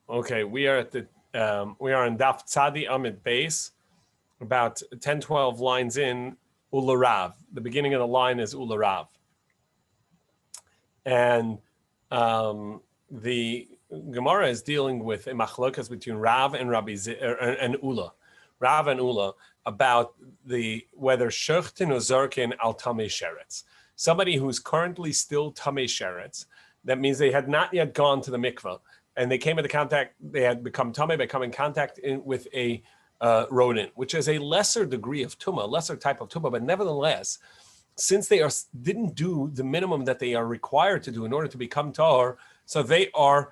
Okay, we are in Daf Tzadi Amid Base, about 10, 12 lines in Ularav. The beginning of the line is Ularav. And the Gemara is dealing with a machlokas between Rav and and Ula. Rav and Ula about whether shutdown or zarkin al tamei sheretz. Somebody who's currently still tamei sheretz, that means they had not yet gone to the mikveh, and they came into contact, they had become tamei by coming in contact with a rodent, which is a lesser degree of tumah, lesser type of tumah, but nevertheless, since they didn't do the minimum that they are required to do in order to become tahor, so they are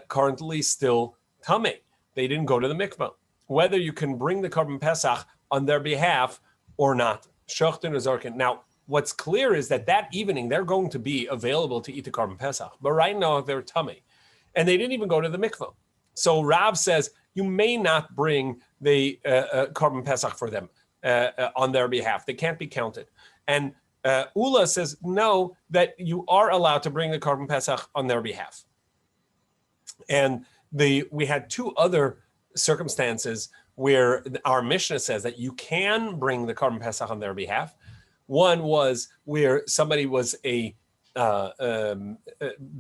currently still tamei. They didn't go to the mikveh. Whether you can bring the Korban Pesach on their behalf or not, shutdown or zarkin. Now, what's clear is that evening they're going to be available to eat the Korban Pesach, but right now they're tamei, and they didn't even go to the mikveh. So Rav says you may not bring the Korban Pesach for them on their behalf. They can't be counted. And Ula says no, that you are allowed to bring the Korban Pesach on their behalf. And we had two other circumstances where our Mishnah says that you can bring the Korban Pesach on their behalf. One was where somebody was the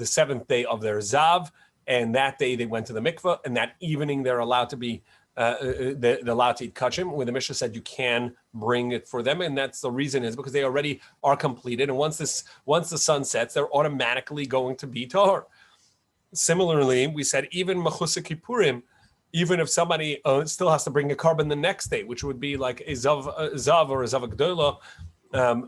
seventh day of their Zav, and that day they went to the mikveh, and that evening they're allowed to be they're allowed to eat kachim, where the Mishnah said you can bring it for them, and that's the reason is because they already are completed, and once the sun sets, they're automatically going to be tahor. Similarly, we said even Mechusah Kippurim, even if somebody still has to bring a carbon the next day, which would be like a zav or a zav gdola,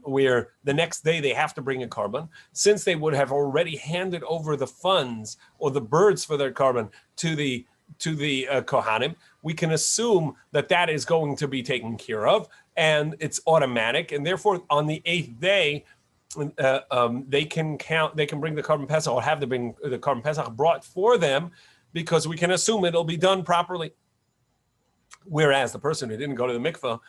where the next day they have to bring a carbon, since they would have already handed over the funds or the birds for their carbon to the Kohanim, we can assume that is going to be taken care of, and it's automatic, and therefore on the eighth day, they can bring the Korban Pesach or have to bring the Korban Pesach brought for them, because we can assume it'll be done properly. Whereas the person who didn't go to the mikveh,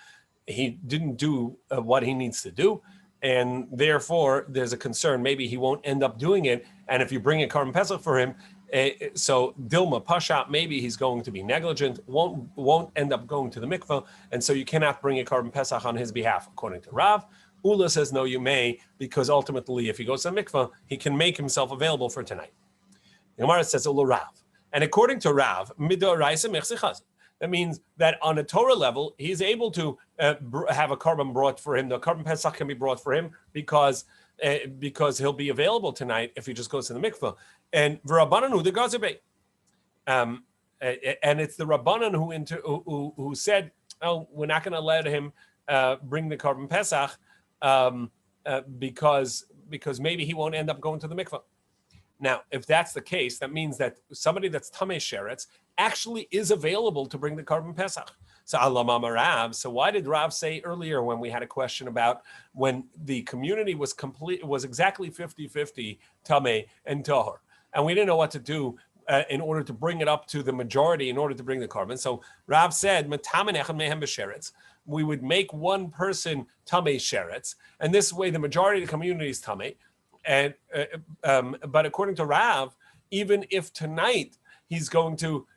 he didn't do what he needs to do, and therefore there's a concern maybe he won't end up doing it. And if you bring a Korban Pesach for him, so Dilma Pasha, maybe he's going to be negligent, won't end up going to the mikveh, and so you cannot bring a Korban Pesach on his behalf, according to Rav. Ula says no, you may, because ultimately if he goes to the mikveh, he can make himself available for tonight. The Gemara says Ula Rav. And according to Rav, that means that on a Torah level, he's able to have a carbon brought for him. The Korban Pesach can be brought for him because he'll be available tonight if he just goes to the mikveh. And v'Rabbanan the Gazabei, and it's the Rabbanan who said, "Oh, we're not going to let him bring the Korban Pesach because maybe he won't end up going to the mikveh." Now, if that's the case, that means that somebody that's tamei sheretz actually is available to bring the Korban Pesach. So Alamama Rav. So why did Rav say earlier when we had a question about when the community was exactly 50-50 tamei and tahor, and we didn't know what to do in order to bring it up to the majority, in order to bring the carbon. So Rav said, we would make one person tamei sheretz, and this way the majority of the community is tamei. And but according to Rav, even if tonight he's going to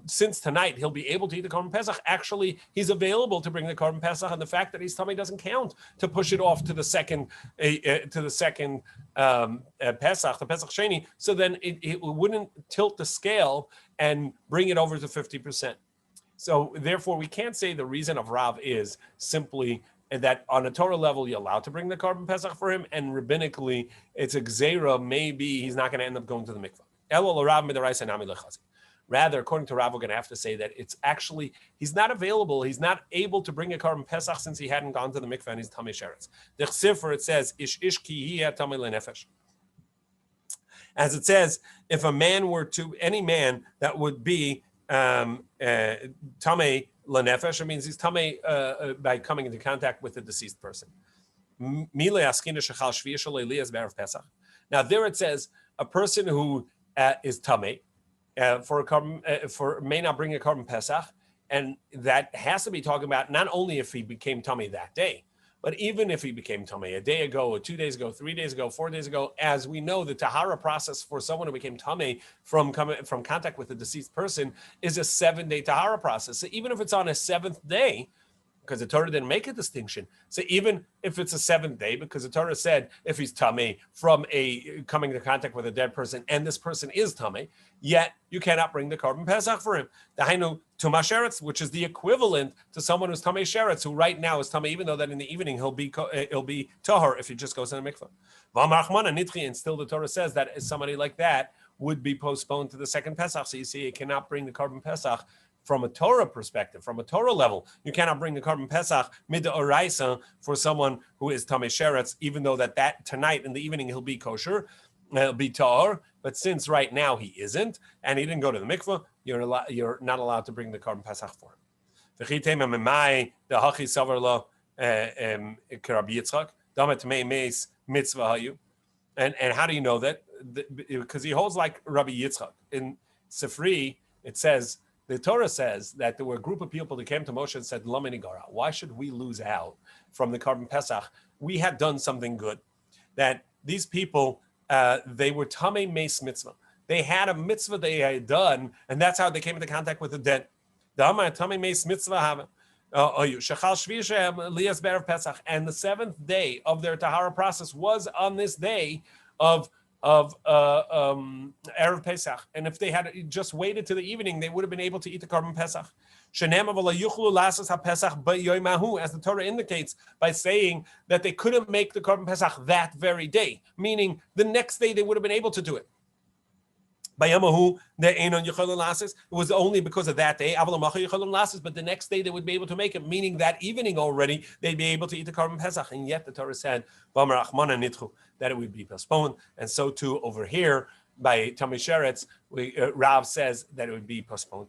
since tonight he'll be able to eat the Korban Pesach, actually he's available to bring the Korban Pesach, and the fact that he's tummy doesn't count to push it off to the second Pesach, the Pesach Sheni. So then it wouldn't tilt the scale and bring it over to 50%. So therefore, we can't say the reason of Rav is simply that on a Torah level, you're allowed to bring the Korban Pesach for him, and rabbinically, it's a gzeira, maybe he's not going to end up going to the mikvah. Rather, according to Rav, we're going to have to say that it's actually, he's not available, he's not able to bring a Korban Pesach since he hadn't gone to the mikvah and he's tamei sheretz. The Chsifr, it says, ish ki hi tamei lenefesh. As it says, if a man were to, any man that would be tamei lenefesh, it means he's tamei by coming into contact with the deceased person. Now there it says a person who is tamei for may not bring a Korban Pesach, and that has to be talking about not only if he became tamei that day, But even if he became tamei a day ago, or 2 days ago, 3 days ago, 4 days ago, as we know, the tahara process for someone who became tamei from contact with the deceased person is a 7-day tahara process. So even if it's on a 7th day, because the Torah didn't make a distinction. So even if it's a 7th day, because the Torah said if he's tamei from coming into contact with a dead person, and this person is tamei, yet you cannot bring the korban pesach for him. The hainu tuma sheretz, which is the equivalent to someone who's tamei sheretz, who right now is tamei, even though that in the evening he'll be tahor if he just goes in a mikvah. And still the Torah says that somebody like that would be postponed to the second pesach. So you see, you cannot bring the korban pesach. From a Torah perspective, from a Torah level, you cannot bring the korban pesach mid-oraisa for someone who is tamei sheretz, even though that tonight in the evening he'll be kosher, he'll be tahor. But since right now he isn't, and he didn't go to the mikvah, you're not allowed to bring the korban pesach for him. And how do you know that? Because he holds like Rabbi Yitzchak. In Sifri, it says, the Torah says that there were a group of people that came to Moshe and said, why should we lose out from the korban pesach? We had done something good. That these people, they were tamei meis mitzvah. They had a mitzvah they had done, and that's how they came into contact with the dead. And the 7th day of their tahara process was on this day of Erev Pesach, and if they had just waited to the evening, they would have been able to eat the korban Pesach. As the Torah indicates by saying that they couldn't make the korban Pesach that very day, meaning the next day they would have been able to do it. It was only because of that day, but the next day they would be able to make it, meaning that evening already they'd be able to eat the korban Pesach. And yet the Torah said that it would be postponed. And so too over here by tamei sheretz, Rav says that it would be postponed.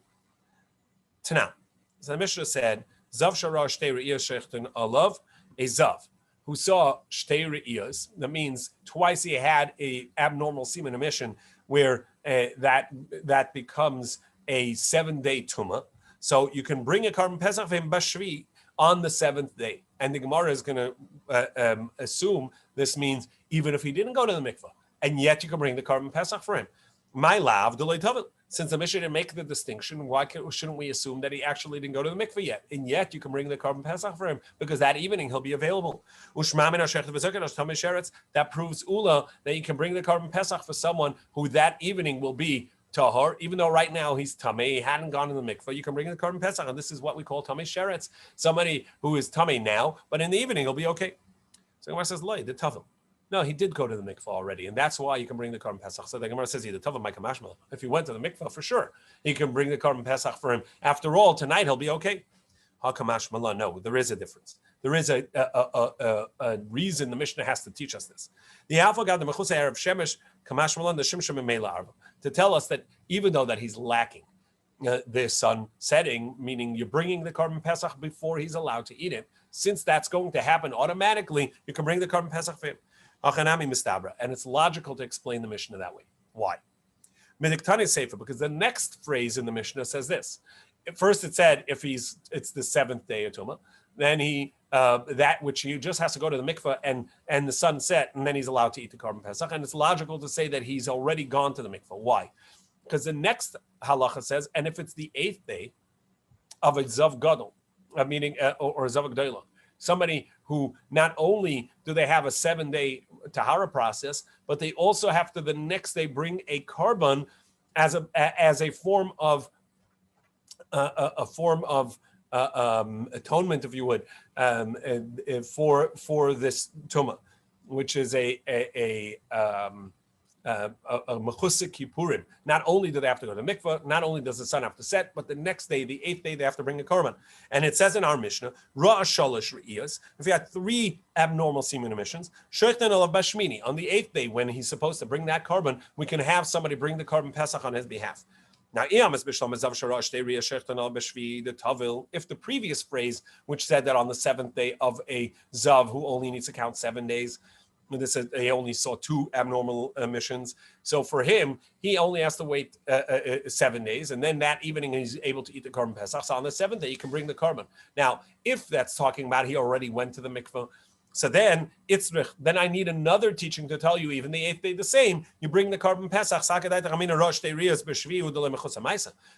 Tana. So the Mishnah said, Zav shara shtei re'iyos shechten alav, a Zav who saw shtei re'iyos, that means twice he had a abnormal semen emission, where that becomes a 7-day tumah. So you can bring a korban pesach for him bashvi on the 7th day. And the Gemara is going to assume this means even if he didn't go to the mikvah, and yet you can bring the korban pesach for him. My lav delay tavil. Since the Mishnah didn't make the distinction, why shouldn't we assume that he actually didn't go to the mikveh yet? And yet you can bring the korban pesach for him because that evening he'll be available. That proves ula that you can bring the korban pesach for someone who that evening will be tahor, even though right now he's tamei, he hadn't gone to the mikveh. You can bring the korban pesach, and this is what we call tamei sheretz. Somebody who is tamei now, but in the evening he'll be okay. So the Gemara says, "Loi, the tavim." No, he did go to the mikvah already, and that's why you can bring the korban pesach. So the Gemara says, if he went to the mikvah, for sure, he can bring the korban pesach for him. After all, tonight he'll be okay. No, there is a difference. There is a reason the Mishnah has to teach us this. To tell us that even though that he's lacking the sun setting, meaning you're bringing the korban pesach before he's allowed to eat it, since that's going to happen automatically, you can bring the korban pesach for him. And it's logical to explain the Mishnah that way. Why? Because the next phrase in the Mishnah says this. At first it said it's the 7th day of Tumah, then he that which he just has to go to the mikveh and the sun set, and then he's allowed to eat the korban pesach. And it's logical to say that he's already gone to the mikveh. Why? Because the next halacha says, and if it's the 8th day of a zav gadol, meaning or a zav gdolah, somebody who not only do they have a 7-day tahara process, but they also have to the next day bring a korban as a form of atonement, if you would, for this tumah, which is a mechusik kippurim. Not only do they have to go to the mikveh, not only does the sun have to set, but the next day, the 8th day, they have to bring a korban. And it says in our Mishnah, Ra shalosh re'iyos, if you had 3 abnormal semen emissions, sheichten alav bashmini, on the 8th day, when he's supposed to bring that korban, we can have somebody bring the korban pesach on his behalf. Now, if the previous phrase, which said that on the 7th day of a zav who only needs to count 7 days, this is, he only saw 2 abnormal emissions. So for him, he only has to wait 7 days, and then that evening he's able to eat the korban pesach. So on the 7th day, he can bring the korban. Now, if that's talking about he already went to the mikveh, So then I need another teaching to tell you, even the 8th day the same, you bring the carbon Pesach,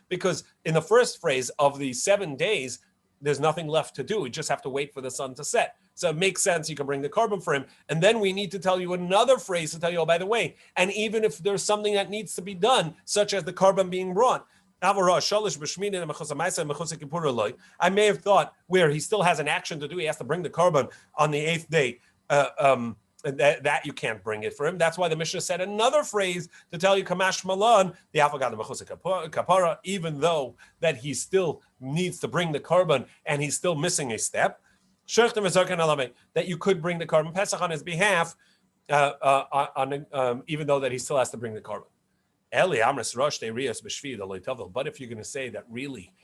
because in the first phrase of the 7 days, there's nothing left to do. We just have to wait for the sun to set. So it makes sense you can bring the carbon for him. And then we need to tell you another phrase to tell you, oh, by the way, and even if there's something that needs to be done, such as the carbon being brought, I may have thought where he still has an action to do, he has to bring the carbon on the 8th day, that you can't bring it for him. That's why the Mishnah said another phrase to tell you, Kamash Malan, the Afagad Kapara, even though that he still needs to bring the carbon and he's still missing a step, that you could bring the carbon Pesach on his behalf, even though that he still has to bring the carbon. But if you're going to say that really,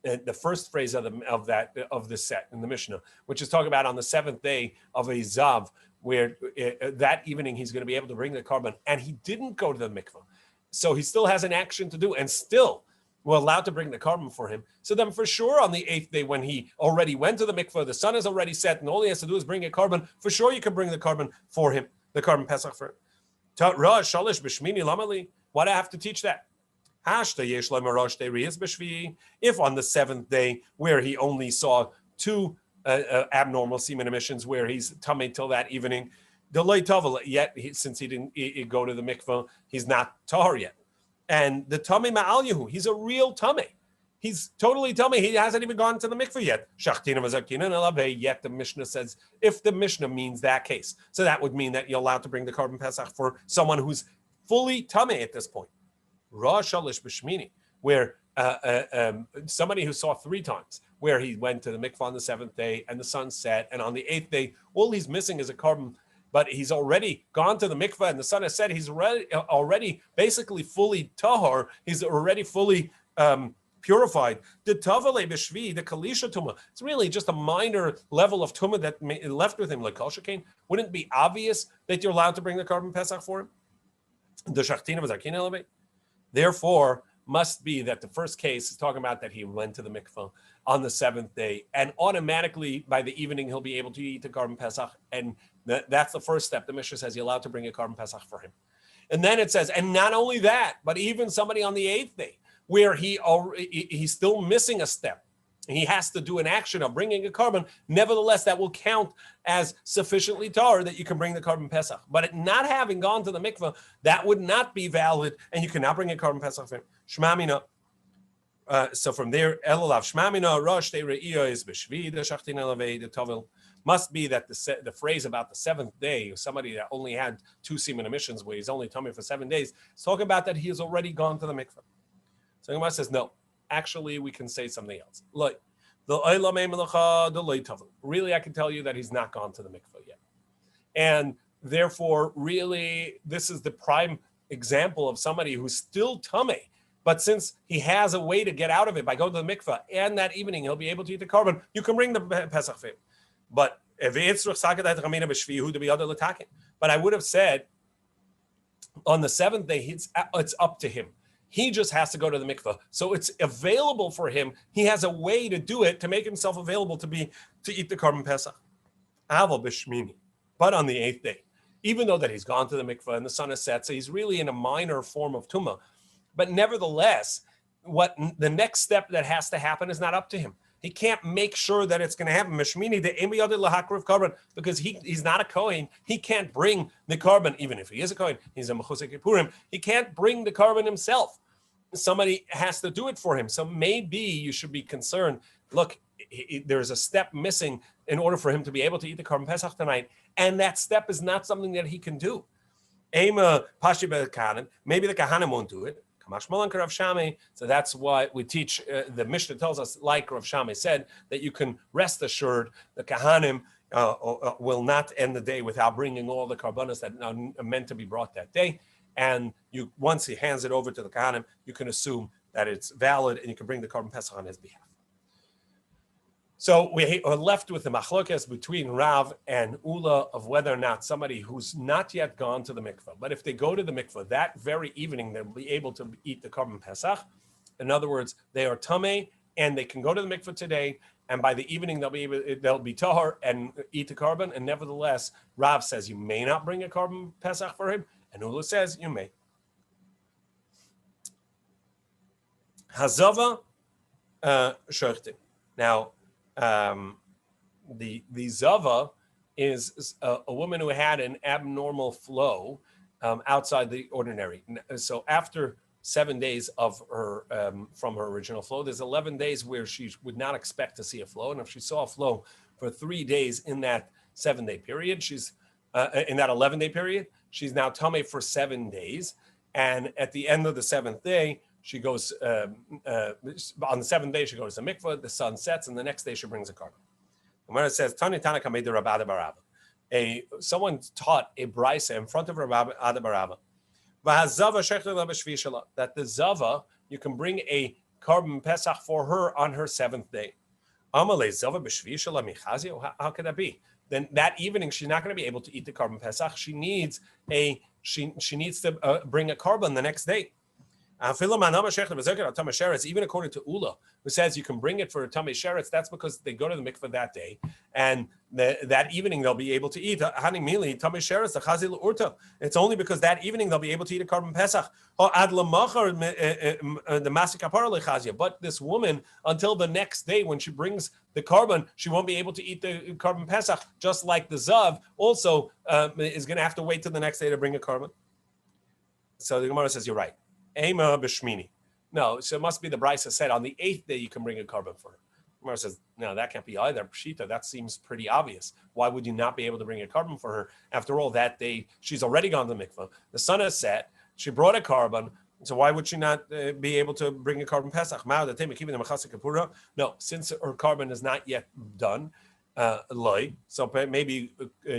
the first phrase of the set in the Mishnah, which is talking about on the 7th day of a Zav, where that evening he's going to be able to bring the carbon, and he didn't go to the mikvah, so he still has an action to do, and still we're allowed to bring the carbon for him. So then for sure on the 8th day, when he already went to the mikvah, the sun is already set, and all he has to do is bring a carbon, for sure you can bring the carbon for him, the carbon Pesach for him. Why do I have to teach that? If on the 7th day, where he only saw 2 abnormal semen emissions, where he's tamei till that evening, yet since he didn't go to the mikvah, he's not tahor yet. And the tamei ma'al yehu, he's a real tamei. He's totally tamei. He hasn't even gone to the mikvah yet. Yet the Mishnah says, if the Mishnah means that case, so that would mean that you're allowed to bring the carbon Pesach for someone who's fully tamei at this point. Rosh Shalish B'Shmini, where somebody who saw 3 times, where he went to the mikvah on the 7th day and the sun set, and on the 8th day, all he's missing is a carbon, but he's already gone to the mikvah and the sun has set. He's already basically fully tahor. He's already fully purified. The tavale b'shvi, the kalisha tuma, it's really just a minor level of tuma that left with him. Like kol shekain, wouldn't it be obvious that you're allowed to bring the carbon Pesach for him? The shachtina v'zarkina elevate. Therefore, must be that the first case is talking about that he went to the mikvah on the 7th day, and automatically by the evening he'll be able to eat the carbon Pesach, and that's the first step. The Mishnah says you're allowed to bring a carbon Pesach for him. And then it says, and not only that, but even somebody on the 8th day, where he's still missing a step, he has to do an action of bringing a carbon. Nevertheless, that will count as sufficiently tahor that you can bring the carbon Pesach. But it not having gone to the mikvah, that would not be valid, and you cannot bring a carbon Pesach for him. Shmamina. So from there, elalav shmamina rosh te re'iyo is b'shvi the shachtin elavei the tovil. Must be that the phrase about the 7th day, somebody that only had 2 semen emissions, where he's only tamei for 7 days, it's talking about that he has already gone to the mikvah. So Gemara says no. Actually, we can say something else. Like, really, I can tell you that he's not gone to the mikvah yet. And therefore, really, this is the prime example of somebody who's still tamei, but since he has a way to get out of it by going to the mikvah, and that evening he'll be able to eat the carbon, you can bring the Pesach for him. But I would have said, on the 7th day, it's up to him. He just has to go to the mikvah. So it's available for him. He has a way to do it, to make himself available to eat the carbon Pesach. Aval b'shmini. But on the 8th day, even though that he's gone to the mikvah and the sun is set, so he's really in a minor form of tumah. But nevertheless, what the next step that has to happen is not up to him. He can't make sure that it's going to happen. Mishmini de emiyadid lahakriv carbon, because he's not a kohen. He can't bring the carbon, even if he is a kohen. He's a mechusek purim. He can't bring the carbon himself. Somebody has to do it for him. So maybe you should be concerned. Look, there's a step missing in order for him to be able to eat the carbon Pesach tonight, and that step is not something that he can do. Maybe the kahanim won't do it. So that's why we teach, the Mishnah tells us, like Rav Shammai said, that you can rest assured the Kahanim will not end the day without bringing all the karbanos that are meant to be brought that day. And once he hands it over to the Kahanim, you can assume that it's valid and you can bring the carbon Pesach on his behalf. So we are left with the machlokes between Rav and Ula of whether or not somebody who's not yet gone to the mikvah, but if they go to the mikvah that very evening, they'll be able to eat the carbon Pesach. In other words, they are tamei and they can go to the mikvah today, and by the evening they'll be tahor and eat the carbon. And nevertheless, Rav says you may not bring a carbon Pesach for him, and Ula says you may. Hazava shochting. Now, the zava is a woman who had an abnormal flow outside the ordinary. So after 7 days of her from her original flow, there's 11 days where she would not expect to see a flow, and if she saw a flow for 3 days in that 7-day period, she's in that 11-day period, she's now tamei for 7 days, and at the end of the 7th day, she goes on the 7th day she goes to mikvah. The sun sets, and the next day she brings a carbon. And when it says Tani Tanaka made the Rabbi Barava, someone taught a brisa in front of Rabbi Barava that the zava you can bring a carbon pesach for her on her 7th day. How could that be? Then that evening she's not going to be able to eat the carbon pesach. She needs to bring a carbon the next day. Even according to Ula, who says you can bring it for a tamei sheretz, that's because they go to the mikveh that day, and that evening they'll be able to eat. It's only because that evening they'll be able to eat a carbon pesach. But this woman, until the next day when she brings the carbon, she won't be able to eat the carbon pesach, just like the zav also is going to have to wait till the next day to bring a carbon. So the Gemara says, you're right. Ema b'shmini. No, so it must be the brisa said on the 8th day you can bring a carbon for her. Gemara says, no, that can't be either. Pshita, that seems pretty obvious. Why would you not be able to bring a carbon for her? After all, that day she's already gone to the mikvah. The sun has set. She brought a carbon. So why would she not be able to bring a carbon pesach? No, since her carbon is not yet done, so maybe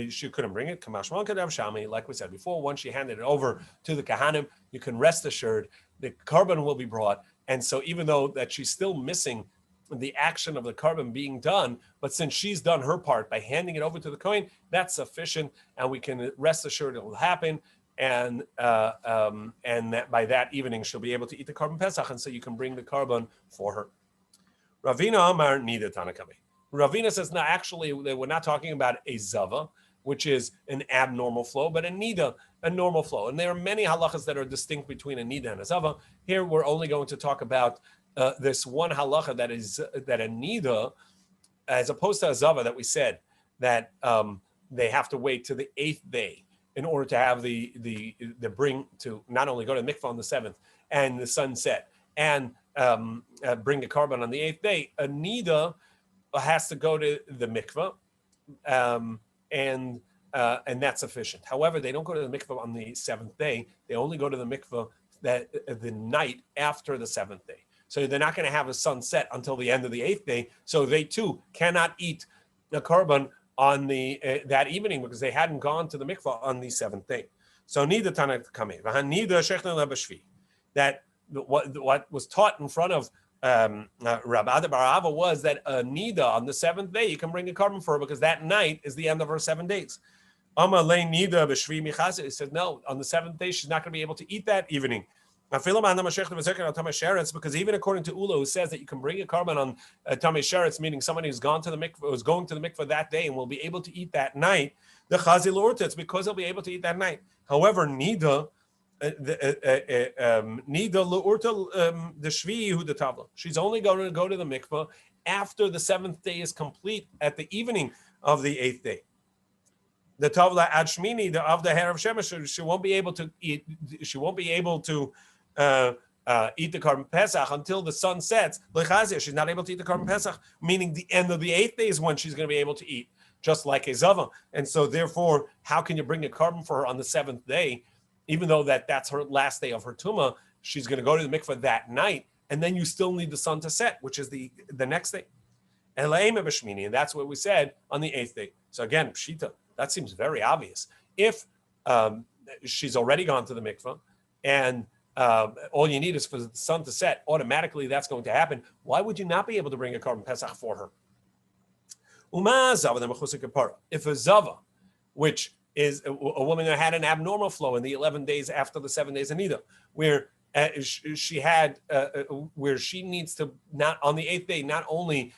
she couldn't bring it. Like we said before, once she handed it over to the kahanim, you can rest assured the carbon will be brought. And so even though that she's still missing the action of the carbon being done, but since she's done her part by handing it over to the kohen, that's sufficient, and we can rest assured it will happen. And that by that evening she'll be able to eat the carbon pesach, and so you can bring the carbon for her. Ravina Amar Nida Tanakami. Ravina says, no, actually, we're not talking about a zava, which is an abnormal flow, but a nida, a normal flow. And there are many halachas that are distinct between a nida and a zava. Here, we're only going to talk about this one halacha that is that a nida, as opposed to a zava that we said that they have to wait to the 8th day in order to have the bring to not only go to the mikvah on the 7th and the sunset and bring a carbon on the 8th day. A nida has to go to the mikvah, and that's sufficient. However, they don't go to the mikvah on the 7th day. They only go to the mikvah that the night after the 7th day. So they're not going to have a sunset until the end of the 8th day. So they too cannot eat the carbon on the that evening because they hadn't gone to the mikvah on the 7th day. So nida tanak kameh v'hanida shechna lebashvi. That what was taught in front of Rabbi Barava was that a nida on the 7th day you can bring a carbon for her because that night is the end of her 7 days. He said no, on the 7th day she's not going to be able to eat that evening. Because even according to Ula, who says that you can bring a carbon on tamei sheretz, meaning somebody who's gone to the mikvah, who's going to the mikvah that day and will be able to eat that night, the chazil urta, it's because he'll be able to eat that night. However, nida. She's only going to go to the mikvah after the 7th day is complete at the evening of the 8th day. The tavla ad shmini, the of the hair of shemesh, she won't be able to eat. She won't be able to eat the carbon pesach until the sun sets. She's not able to eat the carbon pesach, meaning the end of the 8th day is when she's going to be able to eat, just like a zava. And so, therefore, how can you bring a carbon for her on the 7th day? Even though that's her last day of her tumah, she's going to go to the mikveh that night, and then you still need the sun to set, which is the next day. And that's what we said on the 8th day. So again, pshita, that seems very obvious. If she's already gone to the mikveh, and all you need is for the sun to set, automatically that's going to happen. Why would you not be able to bring a carbon pesach for her? If a zava, which is a woman that had an abnormal flow in the 11 days after the 7 days of nida, where she had, where she needs to not on the 8th day not only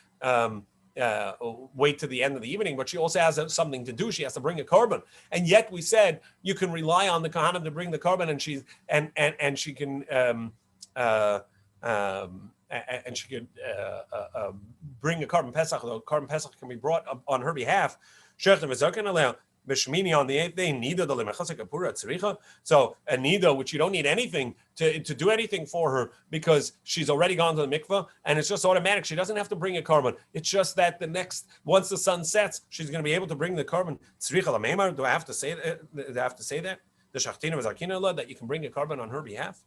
wait to the end of the evening, but she also has something to do. She has to bring a korban, and yet we said you can rely on the kohanim to bring the korban, and she can and she could bring a korban pesach. The korban pesach can be brought on her behalf. B'shmini on the 8th day, nida the lemechasek apura tzricha. So a nida, which you don't need anything to do anything for her because she's already gone to the mikveh and it's just automatic. She doesn't have to bring a korban. It's just that once the sun sets, she's going to be able to bring the korban. Tzricha lamemar. Do I have to say that? Do I have to say that? The shachtina v'zakina that you can bring a korban on her behalf.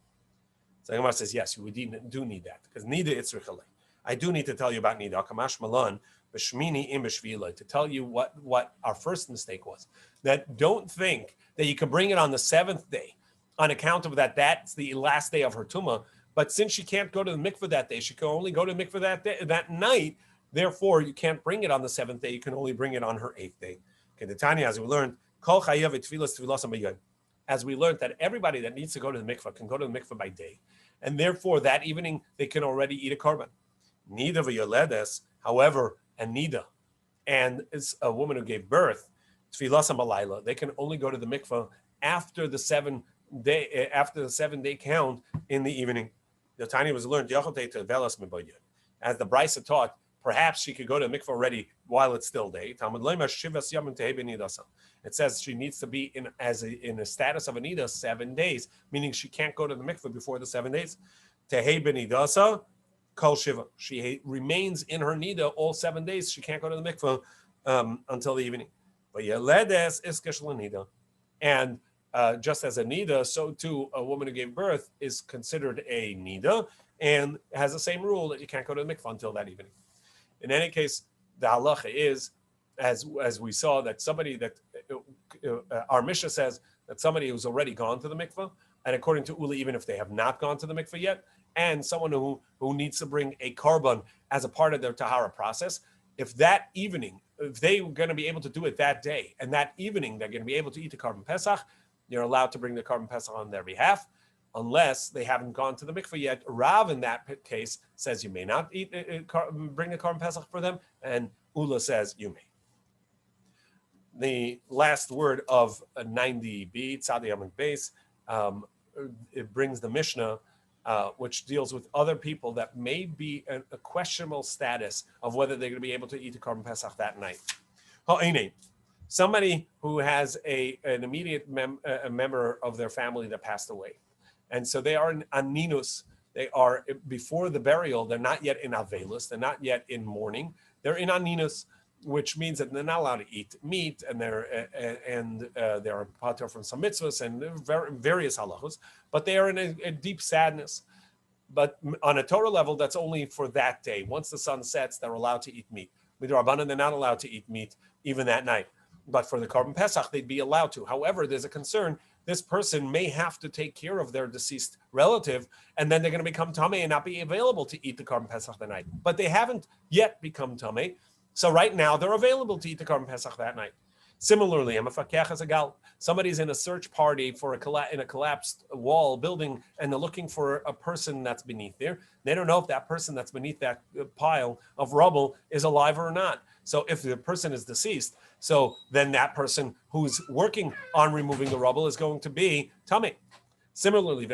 So Gemara says yes, you do need that because nida itzricha. I do need to tell you about nida. Kamash malan. To tell you what our first mistake was, that don't think that you can bring it on the 7th day on account of that's the last day of her tumah. But since she can't go to the mikveh that day, she can only go to the mikveh that night. Therefore, you can't bring it on the 7th day. You can only bring it on her 8th day. Okay, the Tanya, as we learned, as we learned that everybody that needs to go to the mikveh can go to the mikveh by day, and therefore that evening they can already eat a korban. Neither of yoledes, however. And nida, and it's a woman who gave birth, tfilas malayla. They can only go to the mikveh after the 7-day count in the evening. The Tanya was learned as the Brisa taught. Perhaps she could go to the mikveh already while it's still day. It says she needs to be in a status of a nida 7 days, meaning she can't go to the mikveh before the 7 days. Tehei benidasa. Kol Shiva. She remains in her nida all 7 days. She can't go to the mikveh until the evening. But Yeledes Iskish Lanida. And just as a nida, so too a woman who gave birth is considered a nida and has the same rule that you can't go to the mikveh until that evening. In any case, the halacha is, as we saw, that somebody that our Mishnah says that somebody who's already gone to the mikveh, and according to Ula, even if they have not gone to the mikveh yet, and someone who needs to bring a korban as a part of their tahara process, if that evening, if they're going to be able to do it that day, and that evening they're going to be able to eat the korban pesach, you're allowed to bring the korban pesach on their behalf, unless they haven't gone to the mikveh yet. Rav, in that case, says you may not bring the korban pesach for them, and Ula says you may. The last word of 90b, Tzadi Amud Beis, it brings the Mishnah, which deals with other people that may be a questionable status of whether they're going to be able to eat the korban pesach that night. Somebody who has an immediate member of their family that passed away, and so they are in aninus. They are before the burial. They're not yet in avelus. They're not yet in mourning. They're in aninus, which means that they're not allowed to eat meat, and they're patur from some mitzvahs and various halachos, but they are in a deep sadness. But on a Torah level, that's only for that day. Once the sun sets, they're allowed to eat meat. Midrabanan, they're not allowed to eat meat even that night. But for the korban pesach, they'd be allowed to. However, there's a concern. This person may have to take care of their deceased relative, and then they're going to become tamei and not be available to eat the korban pesach that night. But they haven't yet become tamei. So right now, they're available to eat the korban pesach that night. Similarly, somebody's in a search party in a collapsed wall building, and they're looking for a person that's beneath there. They don't know if that person that's beneath that pile of rubble is alive or not. So if the person is deceased, so then that person who's working on removing the rubble is going to be tamei. Similarly,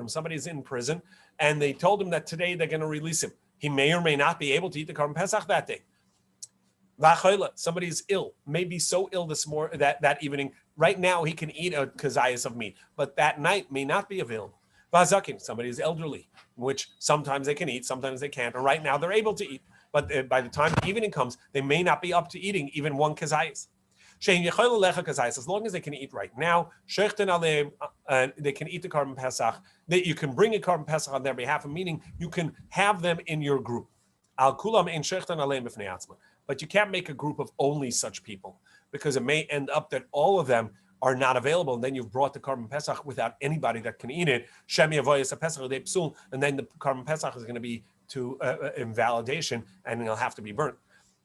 somebody's in prison, and they told him that today they're going to release him. He may or may not be able to eat the korban pesach that day. Somebody's ill, maybe so ill that evening. Right now, he can eat a kazayas of meat, but that night may not be available. Somebody is elderly, which sometimes they can eat, sometimes they can't. And right now, they're able to eat, but by the time the evening comes, they may not be up to eating even one kazayas. As long as they can eat right now, they can eat the korban pesach. You can bring a korban pesach on their behalf, meaning you can have them in your group. But you can't make a group of only such people, because it may end up that all of them are not available, and then you've brought the korban pesach without anybody that can eat it. And then the korban pesach is going to be to invalidation, and it'll have to be burnt.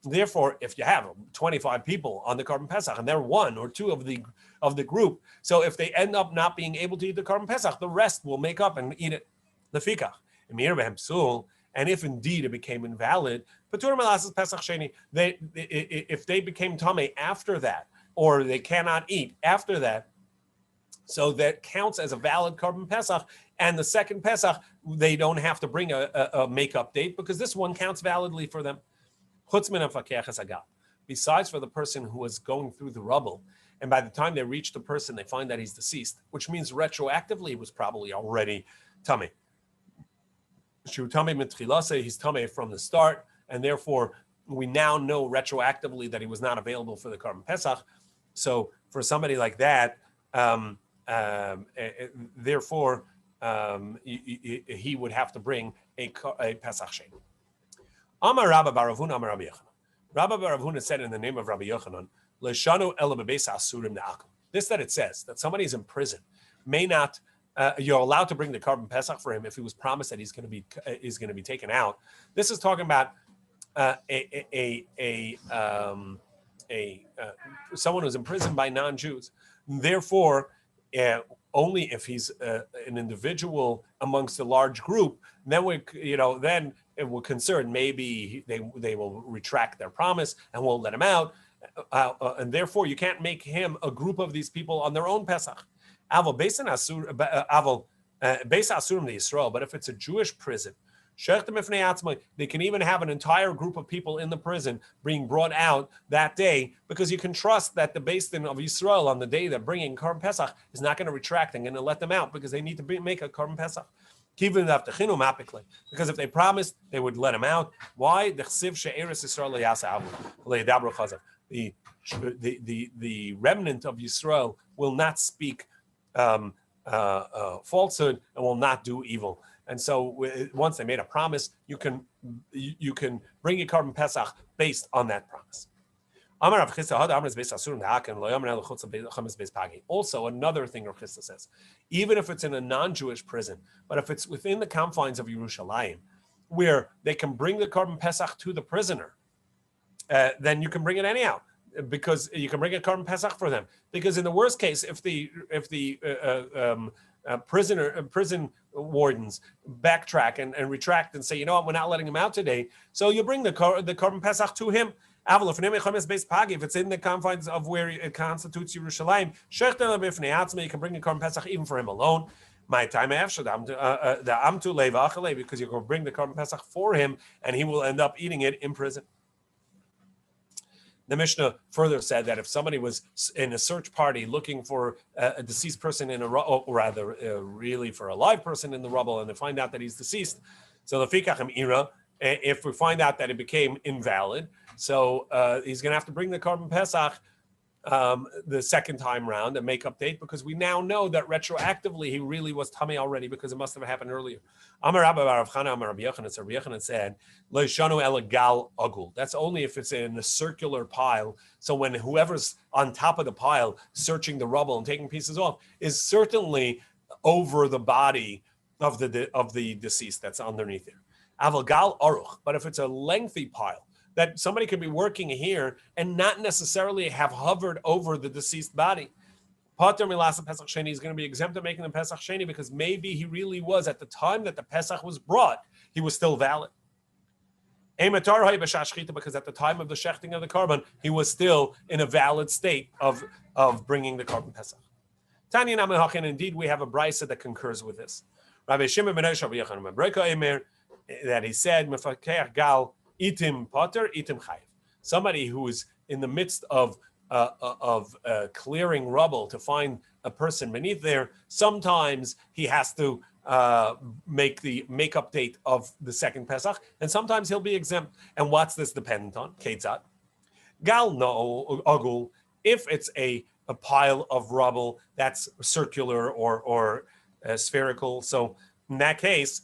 Therefore, if you have 25 people on the korban pesach and they're one or two of the group, so if they end up not being able to eat the korban pesach, the rest will make up and eat it. Lefikach, and if indeed it became invalid, If they became tamei after that, or they cannot eat after that, so that counts as a valid carbon Pesach. And the second Pesach, they don't have to bring a makeup date because this one counts validly for them. Besides for the person who was going through the rubble, and by the time they reach the person, they find that he's deceased, which means retroactively he was probably already tamei. He's tamei from the start, and therefore we now know retroactively that he was not available for the carbon Pesach. So for somebody like that, therefore he would have to bring a Pesach Sheni. Amar Rabbi Baravuna, Amar Rabbi Yochanan. Rabbi Baravuna said in the name of Rabbi Yochanan, L'shanu ela bebeis asurim na'akel. This that it says that somebody is in prison may not. You're allowed to bring the carbon Pesach for him if he was promised that he's going to be taken out. This is talking about someone who's imprisoned by non-Jews. Therefore, only if he's an individual amongst a large group, then then it will concern maybe they will retract their promise and won't let him out, and therefore you can't make him a group of these people on their own Pesach. But if it's a Jewish prison, they can even have an entire group of people in the prison being brought out that day, because you can trust that the Beis Din of Yisrael on the day they're bringing Korban Pesach is not going to retract and going to let them out because they need to make a Korban Pesach. Because if they promised, they would let him out. Why? The remnant of Yisrael will not speak falsehood and will not do evil. And so once they made a promise, you can bring a carbon Pesach based on that promise. Also, another thing Rav Chisda says, even if it's in a non-Jewish prison, but if it's within the confines of Yerushalayim, where they can bring the carbon Pesach to the prisoner, then you can bring it anyhow, because you can bring a carbon Pesach for them. Because in the worst case, if the prison wardens backtrack and retract and say, you know what, we're not letting him out today, so you bring the carbon Pesach to him. If it's in the confines of where it constitutes Yerushalayim, you can bring a carbon Pesach even for him alone. My time after because you're going to bring the carbon Pesach for him, and he will end up eating it in prison. The Mishnah further said that if somebody was in a search party looking for a deceased person in a rubble, or rather, really for a live person in the rubble, and they find out that he's deceased, so the fikachim ira, if we find out that it became invalid, so he's going to have to bring the carbon Pesach the second time round, a make-up date, because we now know that retroactively he really was tamei already, because it must have happened earlier. Amar Rabbi Rav Chana, Amar Rabbi Yochanan, so Rabbi Yochanan said, Lo yishanu ela gal agul. That's only if it's in a circular pile. So when whoever's on top of the pile searching the rubble and taking pieces off is certainly over the body of the deceased that's underneath there. Aval gal aruch. But if it's a lengthy pile, that somebody could be working here and not necessarily have hovered over the deceased body, Pater milasa Pesach Sheni is going to be exempt of making the Pesach Sheni, because maybe he really was, at the time that the Pesach was brought, he was still valid. Because at the time of the shechting of the carbon, he was still in a valid state of bringing the carbon Pesach. Tanya Namahachin, indeed, we have a brisa that concurs with this. Rabbi Shimon ben Yochai, that he said, Mefakech gal itim pater, itim chayiv. Somebody who is in the midst of clearing rubble to find a person beneath there, sometimes he has to make the make-up date of the second Pesach, and sometimes he'll be exempt. And what's this dependent on? Ketzat. Gal no agul, if it's a pile of rubble that's circular or spherical. So in that case,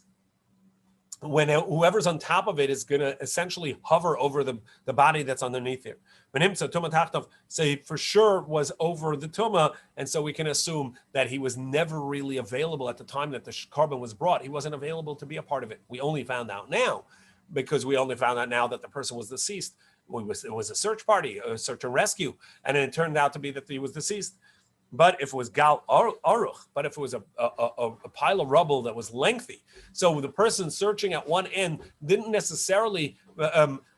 when whoever's on top of it is going to essentially hover over the body that's underneath there. When him so Tumah Tachtov, say for sure was over the Tumah, and so we can assume that he was never really available at the time that the carbon was brought. He wasn't available to be a part of it. We only found out now, because we only found out now that the person was deceased. It was a search party, a search and rescue, and it turned out to be that he was deceased. But if it was gal aruch, but if it was a pile of rubble that was lengthy, so the person searching at one end didn't necessarily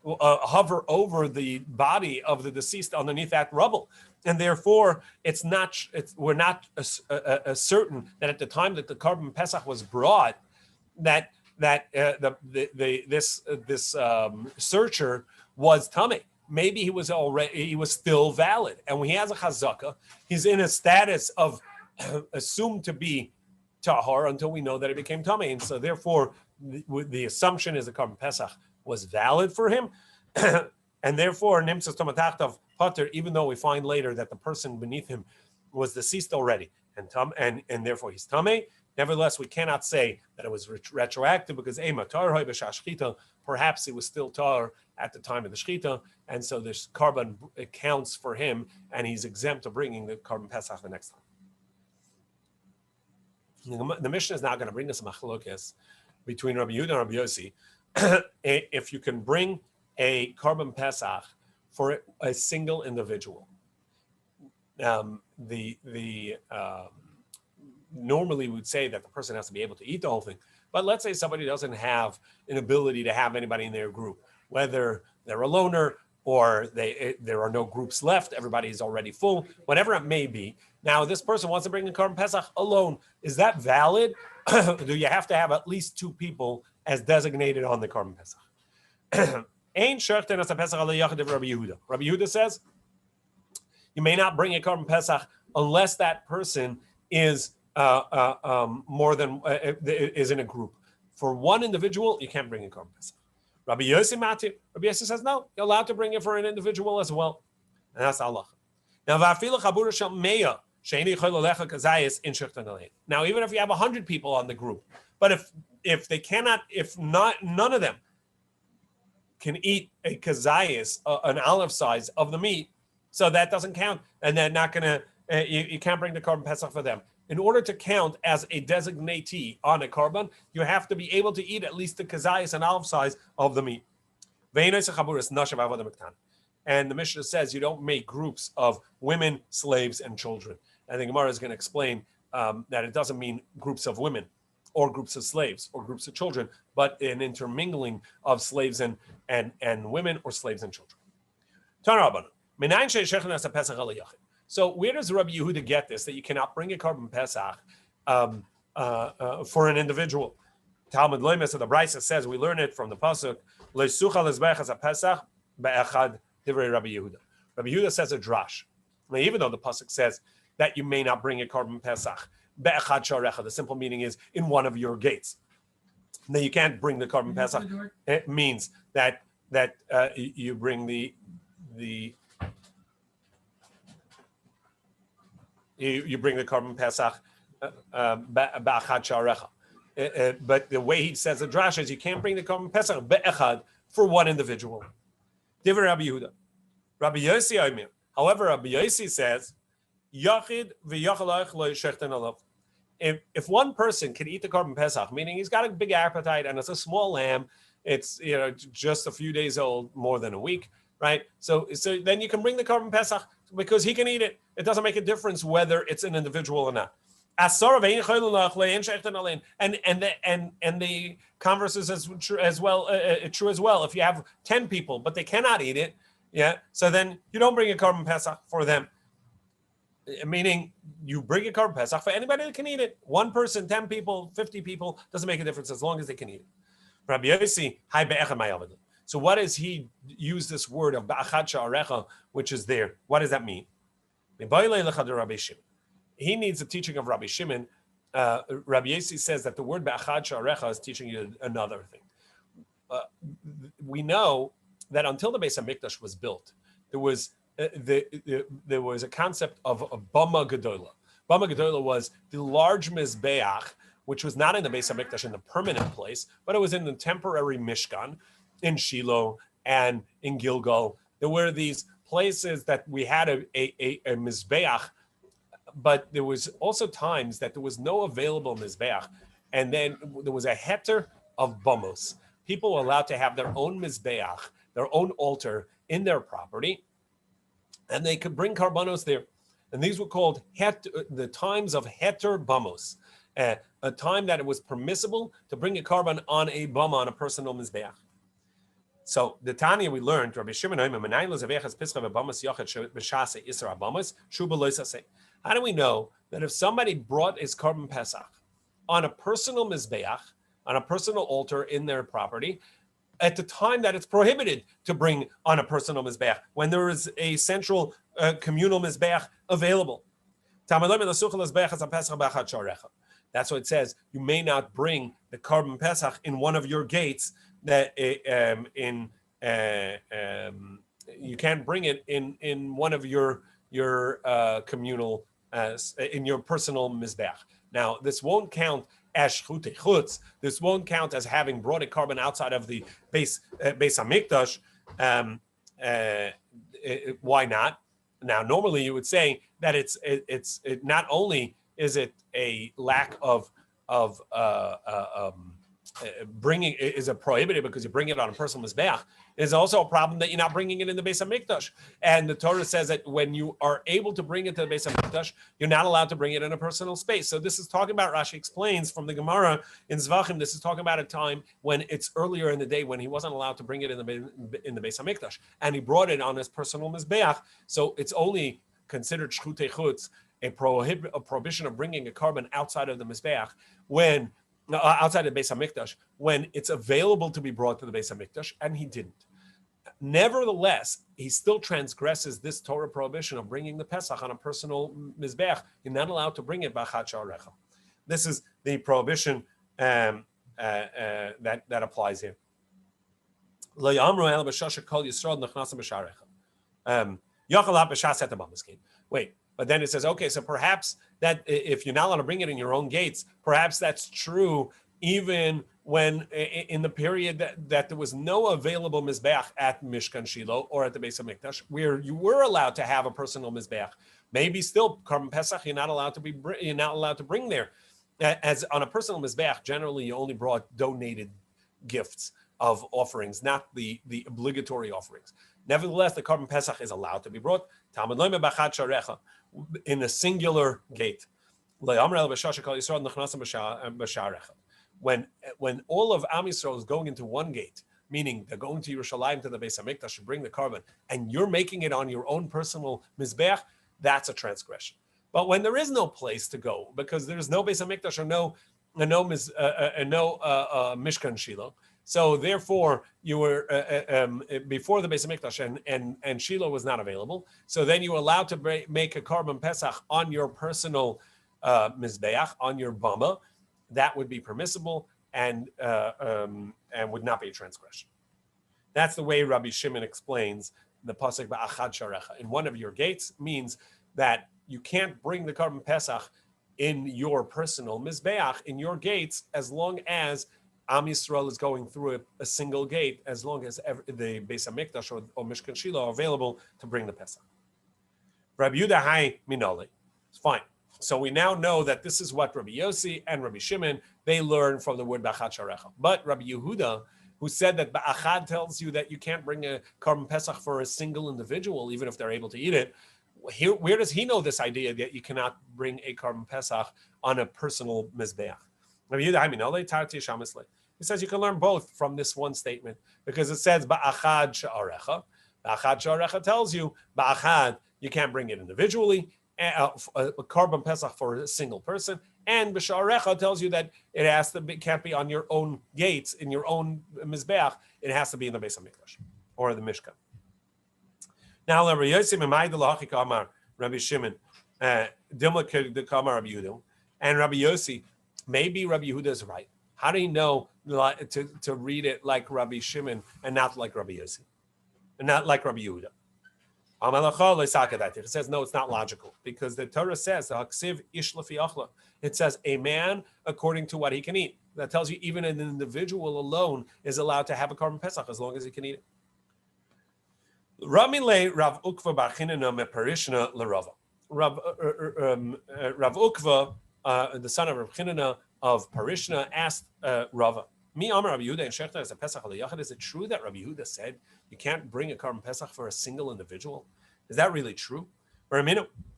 hover over the body of the deceased underneath that rubble, and therefore we're not certain that at the time that the Korban Pesach was brought, that this searcher was tamei. Maybe he was still valid, and when he has a chazaka, he's in a status of assumed to be tahor until we know that it became tamei, and so therefore the assumption is the Korban Pesach was valid for him, and therefore nimtzas tomatachtav pater, even though we find later that the person beneath him was deceased already, and therefore he's tamei. Nevertheless, we cannot say that it was retroactive because perhaps it was still tar at the time of the shechita, and so this carbon counts for him, and he's exempt of bringing the Korban Pesach the next time. The Mishnah is now going to bring us a machlokes between Rabbi Yehuda and Rabbi Yossi if you can bring a Korban Pesach for a single individual. Normally we would say that the person has to be able to eat the whole thing, but let's say somebody doesn't have an ability to have anybody in their group, whether they're a loner or there are no groups left, everybody is already full, whatever it may be. Now this person wants to bring the Korban Pesach alone. Is that valid? Do you have to have at least two people as designated on the Korban Pesach? Rabbi Yehuda says you may not bring a Korban Pesach unless that person is more than is in a group. For one individual, you can't bring a Korban Pesach. Rabbi Yossi says no, you're allowed to bring it for an individual as well, and that's Allah. Now, now, even if you have 100 people on the group, but if none of them can eat a kazayas, an olive size of the meat, so that doesn't count, and they're not gonna. You can't bring the Korban Pesach for them. In order to count as a designatee on a korban, you have to be able to eat at least the kazayas and olive size of the meat. And the Mishnah says you don't make groups of women, slaves, and children. And the Gemara is going to explain that it doesn't mean groups of women or groups of slaves or groups of children, but an intermingling of slaves and women or slaves and children. So where does Rabbi Yehuda get this, that you cannot bring a Korban Pesach for an individual? Talmud Loimes of the Brisa says, we learn it from the Pasuk, Leisucha lezbech as a Pesach be'echad divrei Rabbi Yehuda. Rabbi Yehuda says a drash. Now, even though the Pasuk says that you may not bring a Korban Pesach be'echad sharecha, the simple meaning is in one of your gates. Now you can't bring the Korban Pesach. It means that you bring you bring the Korban Pesach ba'achad sharecha. But the way he says the drash is you can't bring the Korban Pesach be'echad for one individual. Divrei Rabbi Yehuda. Rabbi Yossi Omer. However, Rabbi Yossi says yachid v'yachalach lo yishechten alav. If one person can eat the Korban Pesach, meaning he's got a big appetite and it's a small lamb, it's just a few days old, more than a week, right? So then you can bring the Korban Pesach because he can eat it. It doesn't make a difference whether it's an individual or not. And the converse is true as well. If you have 10 people, but they cannot eat it, so then you don't bring a Korban Pesach for them. Meaning you bring a Korban Pesach for anybody that can eat it. One person, 10 people, 50 people, doesn't make a difference as long as they can eat it. Rabbi Yossi, hi be'echad ma'yaved. So what does he use this word of ba'achad sha'arecha, which is there? What does that mean? He needs a teaching of Rabbi Shimon. Rabbi Yossi says that the word ba'achad sha'arecha is teaching you another thing. We know that until the Beis HaMikdash was built, there was a concept of a bama gedola. Bama gedola was the large mizbeach, which was not in the Beis HaMikdash in the permanent place, but it was in the temporary Mishkan in Shiloh and in Gilgal. There were these places that we had a mizbeach, but there was also times that there was no available mizbeach, and then there was a heter of bamos. People were allowed to have their own mizbeach, their own altar in their property, and they could bring karbanos there. And these were called the times of heter bamos, a time that it was permissible to bring a carbon on a bama, on a personal mizbeach. So the Tanya we learned, Rabbi Shimon, how do we know that if somebody brought his carbon pesach on a personal mizbeach, on a personal altar in their property, at the time that it's prohibited to bring on a personal mizbeach, when there is a central communal mizbeach available? That's what it says. You may not bring the carbon pesach in one of your gates. That you can't bring it in one of your communal in your personal mizbeach. Now this won't count as shchutei chutz. This won't count as having brought a carbon outside of the Beis Hamikdash. Why not? Now normally you would say that it's not only is it a lack of bringing is a prohibited because you bring it on a personal mizbeach. There's also a problem that you're not bringing it in the Beis Hamikdash. And the Torah says that when you are able to bring it to the Beis Hamikdash, you're not allowed to bring it in a personal space. So this is talking about, Rashi explains from the Gemara in Zvachim, this is talking about a time when it's earlier in the day when he wasn't allowed to bring it in the Beis Hamikdash, and he brought it on his personal mizbeach. So it's only considered shchutei chutz, a prohibition of bringing a carbon outside of the mizbeach when outside the Beis Hamikdash, when it's available to be brought to the Beis Hamikdash, and he didn't. Nevertheless, he still transgresses this Torah prohibition of bringing the Pesach on a personal mizbeach. You're not allowed to bring it b'achad sha'arecha. This is the prohibition that applies here. Lo yamru el b'shasha kol yisrael nechnasa b'sharecha. Yachal b'shas et habamiskin. Wait. But then it says, okay, so perhaps that if you're not allowed to bring it in your own gates, perhaps that's true even when in the period that there was no available mizbeach at Mishkan Shiloh or at the Beis Hamikdash, where you were allowed to have a personal mizbeach. Maybe still Karban Pesach you're not allowed to bring there. As on a personal mizbeach, generally you only brought donated gifts of offerings, not the obligatory offerings. Nevertheless, the Karban Pesach is allowed to be brought Talmud loyme b'achad sharecha, in a singular gate. When all of Am Yisrael is going into one gate, meaning they're going to Yerushalayim to the Beis Hamikdash to bring the carbon, and you're making it on your own personal mizbeach, that's a transgression. But when there is no place to go, because there's no Beis Hamikdash or no Mishkan Shiloh, so therefore you were before the Beis Hamikdash and Shiloh was not available. So then you were allowed to make a Karban Pesach on your personal mizbeach, on your bama. That would be permissible and would not be a transgression. That's the way Rabbi Shimon explains the pasuk ba'achad sharecha. In one of your gates means that you can't bring the Karban Pesach in your personal mizbeach in your gates as long as Am Yisrael is going through a single gate, as long as the Beis Hamikdash or Mishkan Shiloh are available to bring the Pesach. Rabbi Yehuda Hai Minole. It's fine. So we now know that this is what Rabbi Yossi and Rabbi Shimon, they learn from the word Ba'achad Sharecha. But Rabbi Yehuda, who said that Ba'achad tells you that you can't bring a Karban Pesach for a single individual, even if they're able to eat it, where does he know this idea that you cannot bring a Karban Pesach on a personal Mizbeach? Rabbi Yehuda Hai Minole, Tarti Shamisle. He says you can learn both from this one statement because it says Ba'achad Sha'arecha. Ba'achad Sha'arecha tells you Ba'achad, you can't bring it individually, a Karban Pesach for a single person, and B'Sha'arecha tells you that it can't be on your own gates, in your own Mizbeach, it has to be in the Beis HaMikdash or the Mishkan. Now, Rabbi Yossi Memai D'Lachi Kamar, Rabbi Shimon, Dimla the Kamar Rabbi Yehuda, and Rabbi Yossi, maybe Rabbi Yehuda is right. How do you know to read it like Rabbi Shimon and not like Rabbi Yossi? And not like Rabbi Yehuda? It says, no, it's not logical. Because the Torah says, it says, a man according to what he can eat. That tells you even an individual alone is allowed to have a Karban Pesach as long as he can eat it. Rav Ukva, the son of Rav Chinana of Parishna, asked Rava, is it true that Rabbi Yehuda said you can't bring a Karban Pesach for a single individual? Is that really true?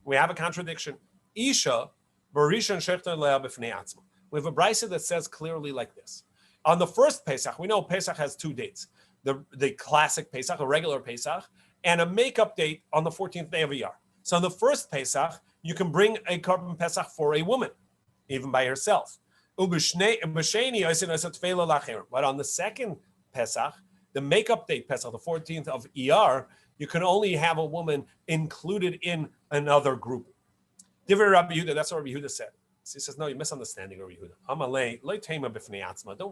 we have a contradiction. Isha, Barishon Shechter Leah B'fnei Atzma. We have a brisa that says clearly like this. On the first Pesach, we know Pesach has 2 dates. The classic Pesach, a regular Pesach, and a makeup date on the 14th day of Iyar. So on the first Pesach, you can bring a korban Pesach for a woman, even by herself. But on the second Pesach, the makeup date Pesach, the 14th of Iyar, you can only have a woman included in another group. Divrei Rabbi Yehuda, that's what Rabbi Yehuda said. So he says, no, you're misunderstanding Rabbi Yehuda.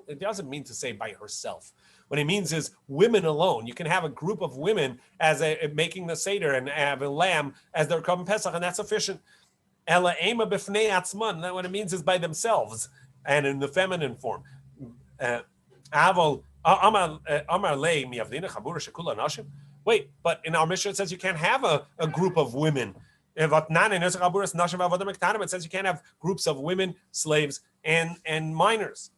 It doesn't mean to say by herself. What it means is women alone. You can have a group of women as making the Seder and have a lamb as their korban Pesach, and that's sufficient. That what it means is by themselves and in the feminine form. Wait, but in our Mishnah it says you can't have a group of women. It says you can't have groups of women, slaves, and minors.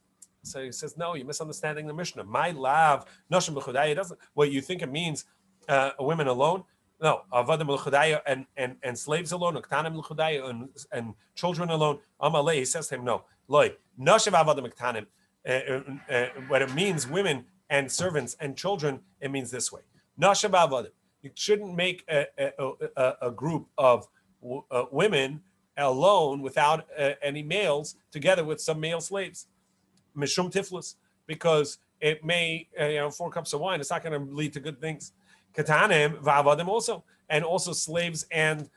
So he says, no, you're misunderstanding the Mishnah. My love, nashim b'chudaya, doesn't. What you think it means, women alone? No, avadim l'chudaya and slaves alone, uktanim l'chudaya and children alone. Amalei, he says to him, no, loy nashim avadim uktanim. What it means, women and servants and children, it means this way. Nashim avadim. You shouldn't make a group of women alone without any males together with some male slaves. Mishum tiflus, because it may, 4 cups of wine, it's not going to lead to good things. Katanim va'avadim also, and also slaves and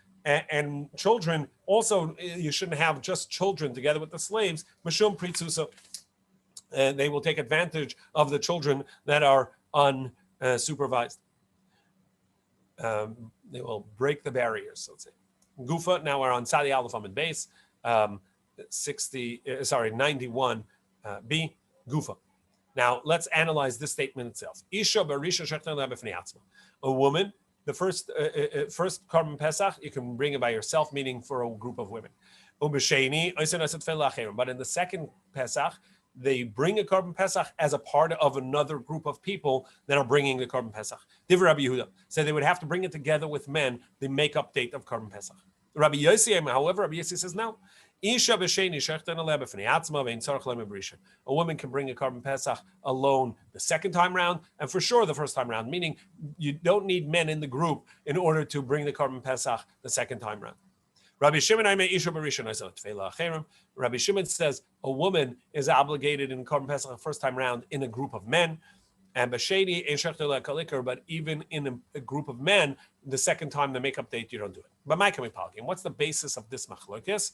children. Also, you shouldn't have just children together with the slaves. Mishum pritzuso, they will take advantage of the children that are unsupervised. They will break the barriers, let's say. Gufa, now we're on Sadi Aleph Amid Base, 91 B, Gufa. Now let's analyze this statement itself. Isha barisha shechtan b'fnei atzma. A woman, the first korban Pesach, you can bring it by yourself, meaning for a group of women. But in the second Pesach, they bring a korban Pesach as a part of another group of people that are bringing the korban Pesach. Divrei Rabbi Yehuda said they would have to bring it together with men, the make-up date of korban Pesach. Rabbi Yossi, however, Rabbi Yossi says no. A woman can bring a korban Pesach alone the second time round, and for sure the first time round, meaning you don't need men in the group in order to bring the korban Pesach the second time round. Rabbi Shimon says a woman is obligated in korban Pesach the first time round in a group of men, and but even in a group of men, the second time the makeup date you don't do it. But what's the basis of this machlokes?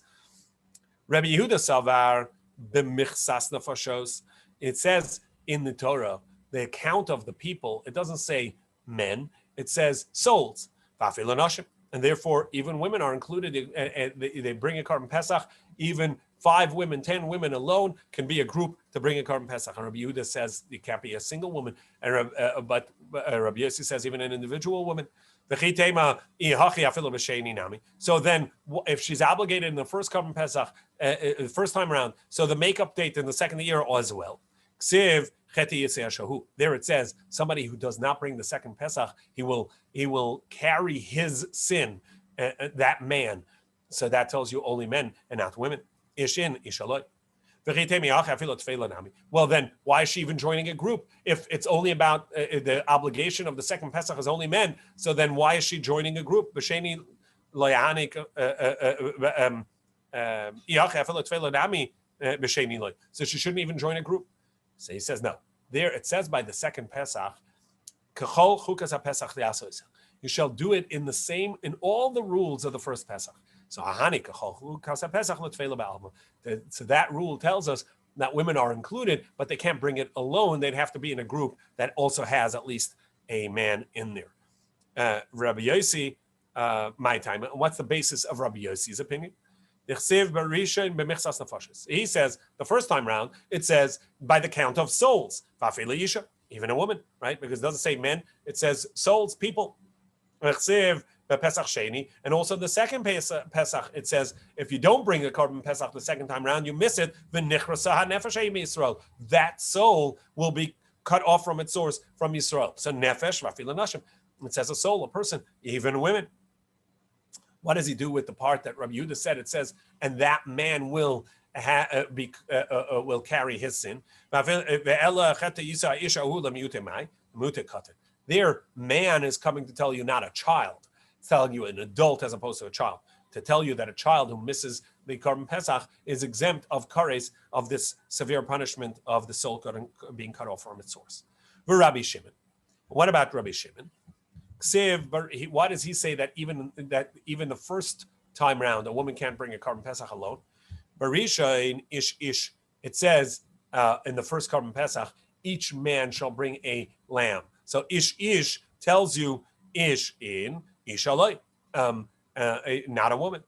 Rabbi Yehuda Savar b'michsas nefashos. It says in the Torah the account of the people. It doesn't say men. It says souls. And therefore, even women are included. They bring a korban Pesach. Even 5 women, 10 women alone can be a group to bring a korban Pesach. And Rabbi Yehuda says it can't be a single woman. And but Rabbi Yossi says even an individual woman. So then, if she's obligated in the first korban Pesach, the first time around, so the makeup date in the second year as well. There it says somebody who does not bring the second Pesach, he will carry his sin, that man. So that tells you only men and not women. Ishin, ishalot. Well, then why is she even joining a group? If it's only about the obligation of the second Pesach is only men, so then why is she joining a group? So she shouldn't even join a group. So he says no. There it says by the second Pesach, you shall do it in all the rules of the first Pesach. So that rule tells us that women are included, but they can't bring it alone. They'd have to be in a group that also has at least a man in there. Rabbi Yossi, my time. What's the basis of Rabbi Yossi's opinion? He says the first time round, it says by the count of souls, even a woman, right? Because it doesn't say men, it says souls, people. And also the second Pesach, it says, if you don't bring a korban Pesach the second time around, you miss it. That soul will be cut off from its source from Yisrael. So nefesh, it says a soul, a person, even women. What does he do with the part that Rabbi Yehuda said? It says, and that man will carry his sin. There, man is coming to tell you, not a child. It's telling you an adult as opposed to a child. To tell you that a child who misses the Korban Pesach is exempt of kares, of this severe punishment of the soul being cut off from its source. Rabbi Shimon. What about Rabbi Shimon? Why does he say that even the first time round a woman can't bring a Korban Pesach alone? Barisha in Ish, it says in the first Korban Pesach, each man shall bring a lamb. So Ish tells you Ish in Ish aloi, not a woman.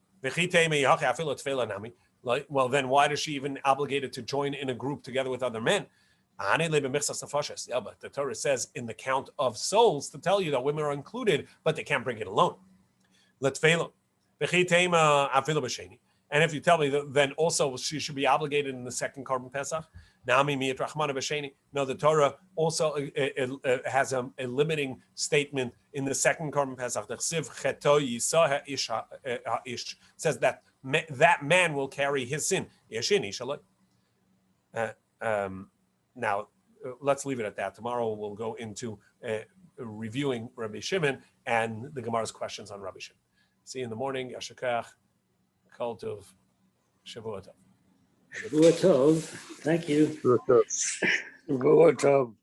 Well, then why does she even obligated to join in a group together with other men? Yeah, but the Torah says in the count of souls to tell you that women are included, but they can't bring it alone. Let's fail. And if you tell me that, then also she should be obligated in the second Korban Pesach. No, the Torah also has a limiting statement in the second Korban Pesach. Says that that man will carry his sin. Now, let's leave it at that. Tomorrow we'll go into reviewing Rabbi Shimon and the Gemara's questions on Rabbi Shimon. See you in the morning. Yashakach. Kol Tov. Shavua Tov. Shavua Tov. Thank you. Shavua Tov.